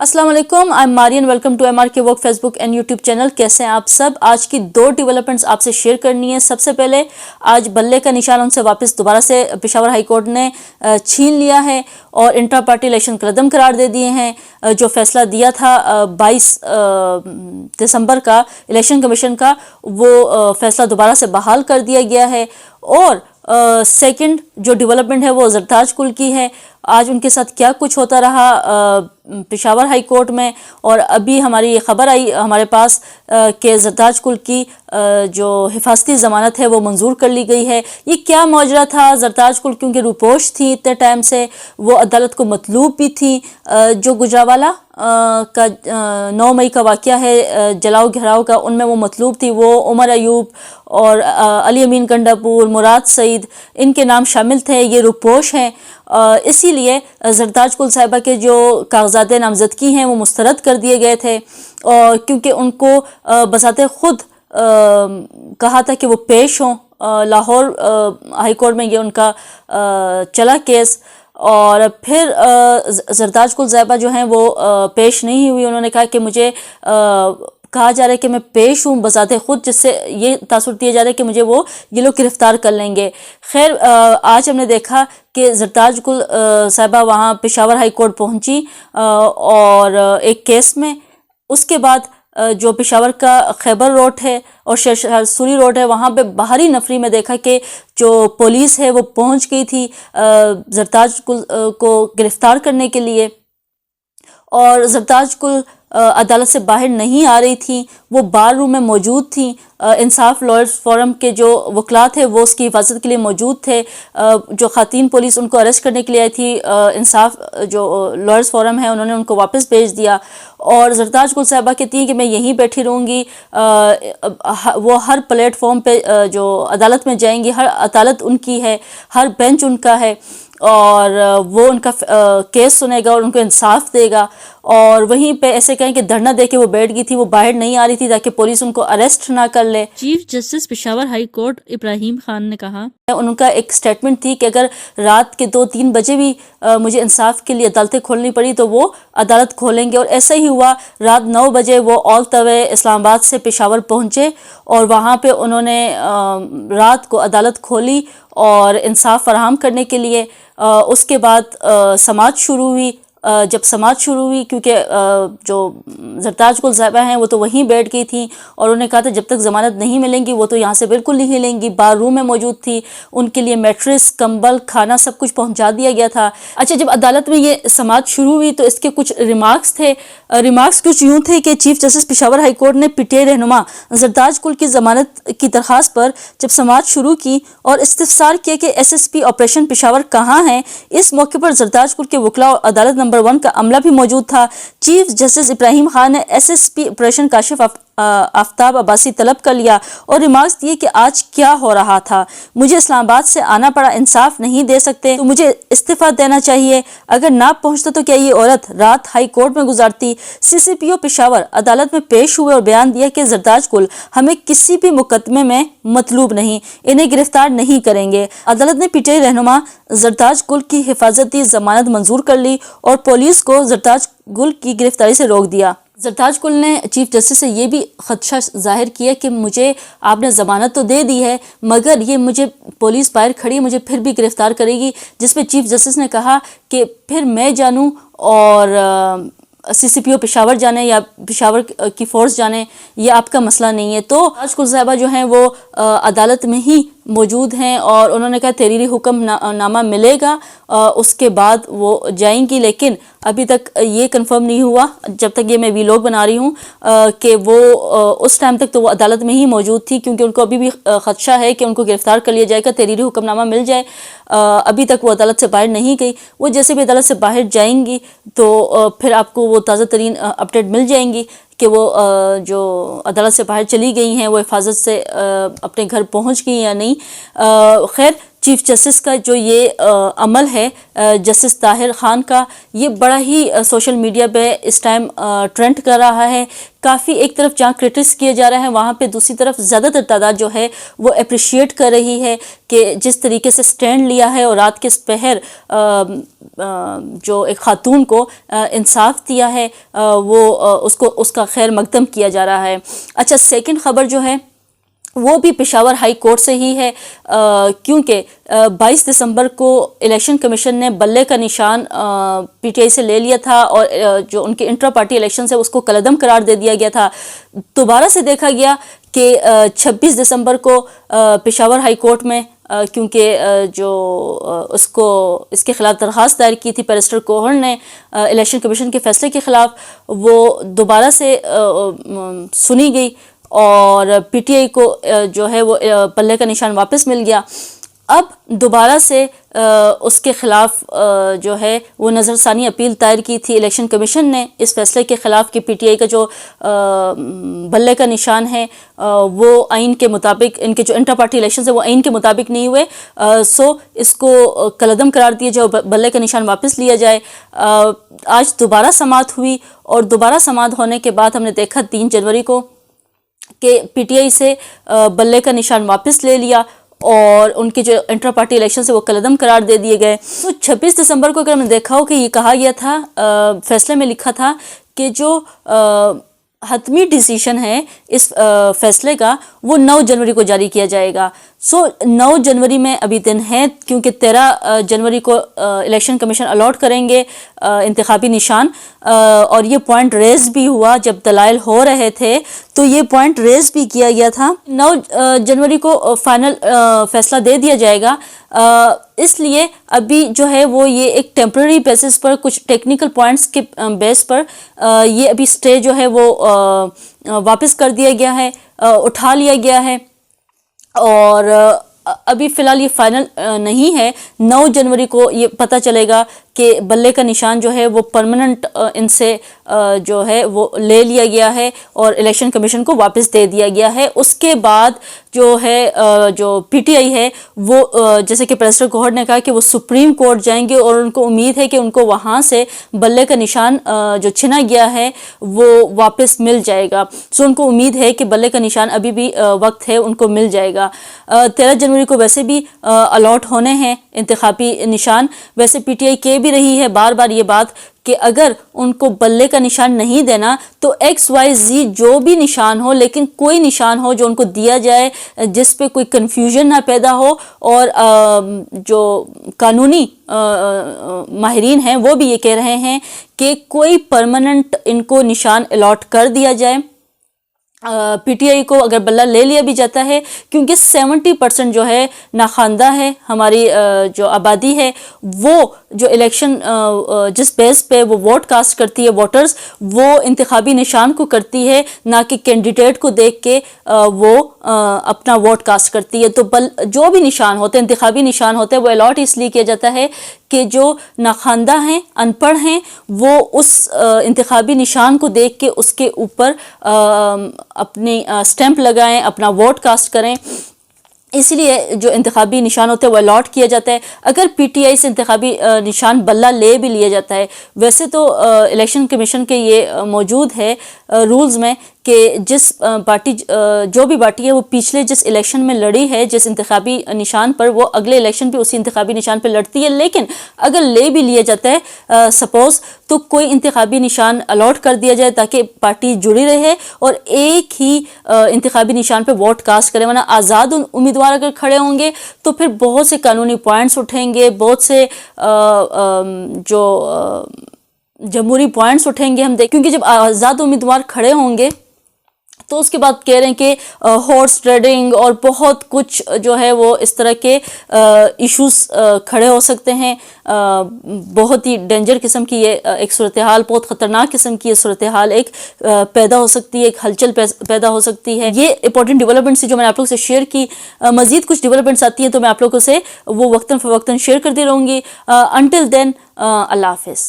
अस्सलाम वालेकुम, I am Marian. Welcome to MRK work Facebook and YouTube channel. कैसे हैं आप सब? आज की दो डेवलपमेंट्स आपसे शेयर करनी है। सबसे पहले आज बल्ले का निशान उनसे वापस दोबारा से पेशावर हाई कोर्ट ने छीन लिया है और इंट्रा पार्टी इलेक्शन कदम करार दे दिए हैं। जो फैसला दिया था 22 दिसंबर का इलेक्शन कमीशन का, वो फैसला दोबारा से बहाल कर दिया गया है। और सेकंड जो डेवलपमेंट है वो जरताज कुल की है। आज उनके साथ क्या कुछ होता रहा पेशावर हाई कोर्ट में, और अभी हमारी ये खबर आई हमारे पास कि जरताज कुल की जो हिफाजती ज़मानत है वो मंजूर कर ली गई है। ये क्या माजरा था? जरताज कुल क्योंकि रुपोश थी इतने टाइम से, वो अदालत को मतलूब भी थी। जो गुजरावाला का 9 मई का वाक़या है जलाओ घेराव का, उनमें वो मतलूब थी। वो उमर अयूब और अली अमीन गंडापुर, मुराद सईद, इनके नाम शामिल थे। ये रुपोश हैं। इसीलिए जरताज कुल साहिबा के जो कागजात नामजदगी हैं वो मुस्तरद कर दिए गए थे, और क्योंकि उनको बसाते ख़ुद कहा था कि वो पेश हों लाहौर हाई कोर्ट में। ये उनका चला केस, और फिर जरताज कुल साहिबा जो हैं वो पेश नहीं हुई। उन्होंने कहा कि मुझे कहा जा रहा है कि मैं पेश हूँ बसाते ख़ुद, जिससे ये तासुर दिया जा रहा है कि मुझे वो ये लोग गिरफ़्तार कर लेंगे। खैर आज हमने देखा कि जरताज कुल साहिबा वहाँ पेशावर हाई कोर्ट पहुँची और एक केस में। उसके बाद जो पेशावर का खैबर रोड है और सूरी रोड है, वहाँ पे बाहरी नफरी में देखा कि जो पुलिस है वो पहुँच गई थी जरताज कुल को गिरफ़्तार करने के लिए, और जरताज कुल अदालत से बाहर नहीं आ रही थी। वो बार रूम में मौजूद थी। इंसाफ लॉयर्स फोरम के जो वकला थे वो उसकी हिफाजत के लिए मौजूद थे। जो ख़ातीन पुलिस उनको अरेस्ट करने के लिए आई थी, इंसाफ जो लॉयर्स फोरम है उन्होंने उनको वापस भेज दिया। और जरताज कुल साहिबा कहती हैं कि मैं यहीं बैठी रहूँगी। वो हर प्लेटफॉर्म पे जो अदालत में जाएंगी, हर अदालत उनकी है, हर बेंच उनका है, और वो उनका केस सुनेगा और उनको इंसाफ देगा। और वहीं पे ऐसे कहें कि धरना दे के वो बैठ गई थी, वो बाहर नहीं आ रही थी ताकि पुलिस उनको अरेस्ट ना कर ले। Chief justice Peshawar high court Ibrahim Khan ने कहा, उनका एक स्टेटमेंट थी कि अगर रात के 2-3 बजे भी मुझे इंसाफ के लिए अदालतें खोलनी पड़ी तो वो अदालत खोलेंगे। और ऐसा ही हुआ। रात 9 बजे वो ऑल तवे इस्लामाबाद से पेशावर पहुँचे और वहाँ पे उन्होंने रात को अदालत खोली और इंसाफ फराहम करने के लिए। उसके बाद समाअत शुरू हुई। जब समाअत शुरू हुई, क्योंकि जो जरताज कुल साहिबा हैं वो तो वहीं बैठ गई थी और उन्होंने कहा था जब तक ज़मानत नहीं मिलेंगी वो तो यहाँ से बिल्कुल नहीं हिलेंगी। बार रूम में मौजूद थी, उनके लिए मैट्रेस, कंबल, खाना सब कुछ पहुँचा दिया गया था। अच्छा, जब अदालत में ये समाअत शुरू हुई तो इसके कुछ रिमार्क्स थे। रिमार्क्स कुछ यूँ थे कि chief justice Peshawar high court ने पीटीआई रहनुमा जरताज कुल की ज़मानत की दरख्वास्त पर जब समाअत शुरू की और इस्तिफसार किया कि SSP ऑपरेशन पेशावर कहाँ हैं। इस मौके पर जरताज कुल के वकला और अदालत नंबर 1 का अमला भी मौजूद था। चीफ जस्टिस इब्राहिम खान ने SSP ऑपरेशन काशिफ आफ्ताब अब्बासी तलब कर लिया और रिमार्क्स दिए कि आज क्या हो रहा था। मुझे इस्लामाबाद से आना पड़ा, इंसाफ नहीं दे सकते तो मुझे इस्तीफा देना चाहिए। अगर ना पहुंचता तो क्या ये औरत रात हाई कोर्ट में गुजारती। CCPO पेशावर अदालत में पेश हुए और बयान दिया कि जरताज कुल हमें किसी भी मुकदमे में मतलूब नहीं, इन्हें गिरफ्तार नहीं करेंगे। अदालत ने पीटीआई रहनुमा जरताज कुल की हिफाजती जमानत मंजूर कर ली और पुलिस को जरताज कुल की गिरफ्तारी से रोक दिया। जरताज कुल ने चीफ जस्टिस से ये भी खदशा जाहिर किया कि मुझे आपने ज़मानत तो दे दी है मगर ये मुझे पुलिस बाहर खड़ी है, मुझे फिर भी गिरफ़्तार करेगी। जिस पे चीफ जस्टिस ने कहा कि फिर मैं जानूं और CCPO पेशावर जाने या पेशावर की फ़ोर्स जाने, ये आपका मसला नहीं है। तो जरताज कुल साहिबा जो हैं वो अदालत में ही मौजूद हैं और उन्होंने कहा तहरीरी हुक्म नामा मिलेगा, उसके बाद वो जाएंगी। लेकिन अभी तक ये कंफर्म नहीं हुआ जब तक ये मैं वीलॉग बना रही हूँ कि वो उस टाइम तक तो वो अदालत में ही मौजूद थी, क्योंकि उनको अभी भी खदशा है कि उनको गिरफ़्तार कर लिया जाएगा, तहरीरी हुक्मनामा मिल जाए। अभी तक वो अदालत से बाहर नहीं गई। वो जैसे भी अदालत से बाहर जाएंगी तो फिर आपको वो ताज़ा तरीन अपडेट मिल जाएंगी कि वो जो अदालत से बाहर चली गई हैं वो हिफाजत से अपने घर पहुंच गई या नहीं। खैर چیف جسٹس کا جو یہ عمل ہے جسٹس طاہر خان کا، یہ بڑا ہی سوشل میڈیا پہ اس ٹائم ٹرینڈ کر رہا ہے. کافی ایک طرف جہاں کرٹس کیا جا رہا ہے وہاں پہ دوسری طرف زیادہ تر تعداد جو ہے وہ اپریشیٹ کر رہی ہے کہ جس طریقے سے سٹینڈ لیا ہے اور رات کے پہر جو ایک خاتون کو انصاف دیا ہے وہ اس کا خیر مقدم کیا جا رہا ہے. اچھا، سیکنڈ خبر جو ہے وہ بھی پشاور ہائی کورٹ سے ہی ہے، کیونکہ 22 دسمبر کو الیکشن کمیشن نے بلے کا نشان پی ٹی آئی سے لے لیا تھا اور جو ان کے انٹرا پارٹی الیکشن ہے اس کو کالعدم قرار دے دیا گیا تھا. دوبارہ سے دیکھا گیا کہ 26 دسمبر کو پشاور ہائی کورٹ میں کیونکہ جو اس کے خلاف درخواست دائر کی تھی بیرسٹر کوہر نے الیکشن کمیشن کے فیصلے کے خلاف، وہ دوبارہ سے سنی گئی اور پی ٹی آئی کو جو ہے وہ پلے کا نشان واپس مل گیا. اب دوبارہ سے اس کے خلاف جو ہے وہ نظر ثانی اپیل دائر کی تھی الیکشن کمیشن نے اس فیصلے کے خلاف کہ پی ٹی آئی کا جو بلے کا نشان ہے وہ آئین کے مطابق، ان کے جو انٹر پارٹی الیکشنز ہیں وہ آئین کے مطابق نہیں ہوئے، سو اس کو کالعدم قرار دیا جائے اور بلے کا نشان واپس لیا جائے. آج دوبارہ سماعت ہوئی اور دوبارہ سماعت ہونے کے بعد ہم نے دیکھا 3 جنوری کو کہ پی ٹی آئی سے بلے کا نشان واپس لے لیا اور ان کے جو انٹر پارٹی الیکشن سے وہ کالعدم قرار دے دیے گئے. تو 26 دسمبر کو اگر ہم نے دیکھا ہو کہ یہ کہا گیا تھا، فیصلے میں لکھا تھا کہ جو حتمی ڈیسیشن ہے اس فیصلے کا وہ 9 جنوری کو جاری کیا جائے گا. سو 9 جنوری میں ابھی دن ہے، کیونکہ 13 جنوری کو الیکشن کمیشن الاٹ کریں گے انتخابی نشان، اور یہ پوائنٹ ریز بھی ہوا جب دلائل ہو رہے تھے تو یہ پوائنٹ ریز بھی کیا گیا تھا. 9 جنوری کو فائنل فیصلہ دے دیا جائے گا. اس لیے ابھی جو ہے وہ یہ ایک ٹیمپرری بیسس پر کچھ ٹیکنیکل پوائنٹس کے بیس پر یہ ابھی سٹے جو ہے وہ واپس کر دیا گیا ہے، اٹھا لیا گیا ہے اور ابھی فی الحال یہ فائنل نہیں ہے. 9 جنوری کو یہ پتہ چلے گا کہ بلے کا نشان جو ہے وہ پرماننٹ ان سے جو ہے وہ لے لیا گیا ہے اور الیکشن کمیشن کو واپس دے دیا گیا ہے. اس کے بعد جو ہے جو پی ٹی آئی ہے وہ جیسے کہ بیرسٹر کوہر نے کہا کہ وہ سپریم کورٹ جائیں گے اور ان کو امید ہے کہ ان کو وہاں سے بلے کا نشان جو چھنا گیا ہے وہ واپس مل جائے گا. سو ان کو امید ہے کہ بلے کا نشان ابھی بھی وقت ہے ان کو مل جائے گا. 13 جنوری کو ویسے بھی الاٹ ہونے ہیں انتخابی نشان. ویسے پی ٹی آئی کہہ بھی رہی ہے بار بار یہ بات کہ اگر ان کو بلے کا نشان نہیں دینا تو XYZ جو بھی نشان ہو، لیکن کوئی نشان ہو جو ان کو دیا جائے جس پہ کوئی کنفیوژن نہ پیدا ہو، اور جو قانونی ماہرین ہیں وہ بھی یہ کہہ رہے ہیں کہ کوئی پرماننٹ ان کو نشان الاٹ کر دیا جائے. پی ٹی آئی کو اگر بلہ لے لیا بھی جاتا ہے، کیونکہ 70% جو ہے ناخواندہ ہے ہماری جو آبادی ہے، وہ جو الیکشن جس بیس پہ وہ ووٹ کاسٹ کرتی ہے ووٹرز، وہ انتخابی نشان کو کرتی ہے، نہ کہ کینڈیڈیٹ کو دیکھ کے وہ اپنا ووٹ کاسٹ کرتی ہے. تو جو بھی نشان ہوتے ہیں، انتخابی نشان ہوتے ہیں، وہ الاٹ اس لیے کیا جاتا ہے کہ جو ناخواندہ ہیں، ان پڑھ ہیں، وہ اس انتخابی نشان کو دیکھ کے اس کے اوپر اپنی سٹیمپ لگائیں، اپنا ووٹ کاسٹ کریں. اس لیے جو انتخابی نشان ہوتے ہیں وہ الاٹ کیا جاتا ہے. اگر پی ٹی آئی سے انتخابی نشان بلہ لے بھی لیا جاتا ہے، ویسے تو الیکشن کمیشن کے یہ موجود ہے رولز میں کہ جس پارٹی جو بھی پارٹی ہے وہ پچھلے جس الیکشن میں لڑی ہے جس انتخابی نشان پر، وہ اگلے الیکشن پہ اسی انتخابی نشان پہ لڑتی ہے. لیکن اگر لے بھی لیا جاتا ہے سپوز، تو کوئی انتخابی نشان الاٹ کر دیا جائے تاکہ پارٹی جڑی رہے اور ایک ہی انتخابی نشان پہ ووٹ کاسٹ کرے. ورنہ آزاد امیدوار اگر کھڑے ہوں گے تو پھر بہت سے قانونی پوائنٹس اٹھیں گے، بہت سے جو جمہوری پوائنٹس اٹھیں گے ہم دیکھ، کیونکہ جب آزاد امیدوار کھڑے ہوں گے تو اس کے بعد کہہ رہے ہیں کہ ہارس ٹریڈنگ اور بہت کچھ جو ہے وہ اس طرح کے ایشوز کھڑے ہو سکتے ہیں. بہت ہی ڈینجر قسم کی یہ ایک صورتحال، بہت خطرناک قسم کی یہ صورتحال ایک پیدا ہو سکتی ہے، ایک ہلچل پیدا ہو سکتی ہے. یہ امپورٹنٹ ڈیولپمنٹس جو میں نے آپ لوگوں سے شیئر کی. مزید کچھ ڈیولپمنٹس آتی ہیں تو میں آپ لوگوں سے وہ وقتاً فوقتاً شیئر کرتی رہوں گی. انٹل دین اللہ حافظ.